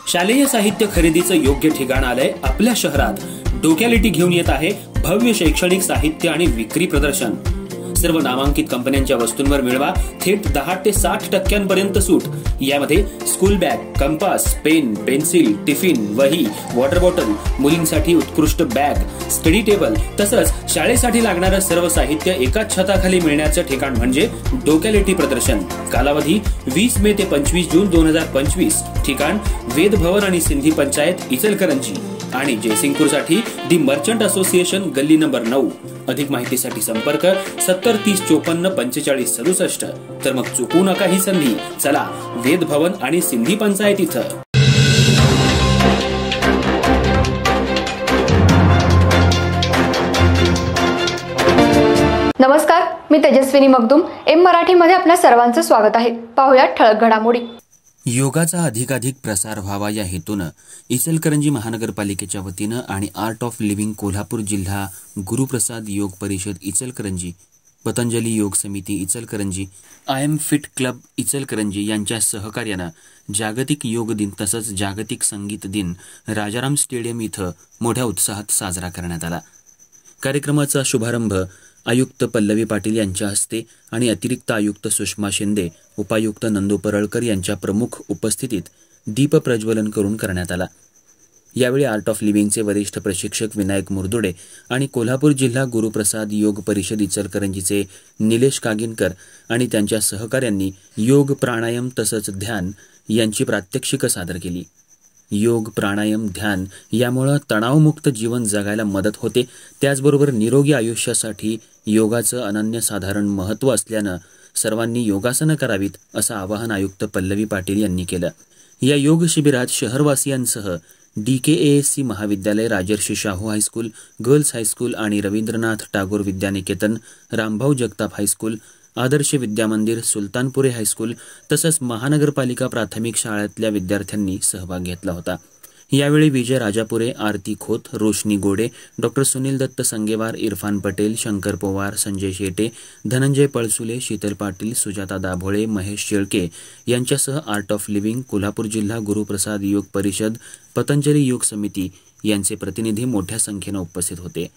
शालेय साहित्य खरेदीचं योग्य ठिकाण आलंय आपल्या शहरात। डोक्यालिटी घेऊन येत आहे भव्य शैक्षणिक साहित्य आणि विक्री प्रदर्शन। सर्व नामांकित कंपन्यांच्या वस्तूंवर मिळवा थेट 10 ते 60% सूट। यामध्ये school bag, compass, pen, pencil, tiffin, वही, वॉटर बॉटल, मुलींसाठी उत्कृष्ट बॅग, स्टडी टेबल तसंच शाळेसाठी लागणारं सर्व साहित्य एकाच छताखाली मिळण्याचं ठिकाण म्हणजे डोक्यालिटी प्रदर्शन। कालावधी 20 मे ते 25 जून 2025। ठिकाण वेद भवन आणि सिंधी पंचायत इचलकरंजी आणि जयसिंगपूरसाठी दी मर्चंट असोसिएशन गल्ली नंबर 9। अधिक माहितीसाठी संपर्क 70 30 54 45 67। तर मग चुकू नका ही संधी। चला वेद भवन आणि सिंधी पंचायत इथं। नमस्कार, मी तेजस्विनी मगदुम। एम मराठी मध्ये आपल्या सर्वांचं स्वागत आहे। पाहूया ठळक घडामोडी। योगाचा अधिकाधिक प्रसार व्हावा या हेतूनं इचलकरंजी महानगरपालिकेच्या वतीनं आणि आर्ट ऑफ लिव्हिंग कोल्हापूर जिल्हा गुरुप्रसाद योग परिषद इचलकरंजी, पतंजली योग समिती Ichalkaranji, I am fit club Ichalkaranji यांच्या सहकार्यानं जागतिक योग दिन तसंच जागतिक संगीत दिन राजाराम स्टेडियम इथं मोठ्या उत्साहात साजरा करण्यात आला। कार्यक्रमाचा शुभारंभ आयुक्त पल्लवी पाटील यांच्या हस्ते आणि अतिरिक्त आयुक्त सुषमा शिंदे, उपायुक्त नंदू परळकर यांच्या प्रमुख उपस्थितीत दीप प्रज्वलन करून करण्यात आला। यावेळी आर्ट ऑफ लिव्हिंगचे वरिष्ठ प्रशिक्षक विनायक मुरदुडे आणि कोल्हापूर जिल्हा गुरुप्रसाद योग परिषद इचलकरंजीचे निलेश कागिनकर आणि त्यांच्या सहकाऱ्यांनी योग, प्राणायाम तसंच ध्यान यांची प्रात्यक्षिकं सादर केली। योग, प्राणायाम, ध्यान यामुळे तणावमुक्त जीवन जगायला मदत होते। त्याचबरोबर निरोगी आयुष्यासाठी योगाचं अनन्यसाधारण महत्त्व असल्यानं सर्वांनी योगासनं करावीत असं आवाहन आयुक्त पल्लवी पाटील यांनी केलं। या योग शिबिरात शहरवासियांसह DKASC महाविद्यालय, Rajarshi Shahu high school, girls high school आणि रवींद्रनाथ टागोर विद्यानिकेतन, रामभाऊ जगताप हायस्कूल, आदर्श विद्यामंदिर, सुलतानपुरे हायस्कूल तसंच महानगरपालिका प्राथमिक शाळेतल्या विद्यार्थ्यांनी सहभाग घेतला होता। यावेळी विजय राजापुरे, आरती खोत, रोशनी गोडे, डॉ. सुनील दत्त संगेवार, इरफान पटेल, शंकर पोवार, संजय शेटे, धनंजय पळसुले, शीतल पाटील, सुजाता दाभोळे, महेश शेळके यांच्यासह आर्ट ऑफ लिव्हिंग कोल्हापूर जिल्हा गुरुप्रसाद योग परिषद, पतंजली योग समिती यांचे प्रतिनिधी मोठ्या संख्येनं उपस्थित होते।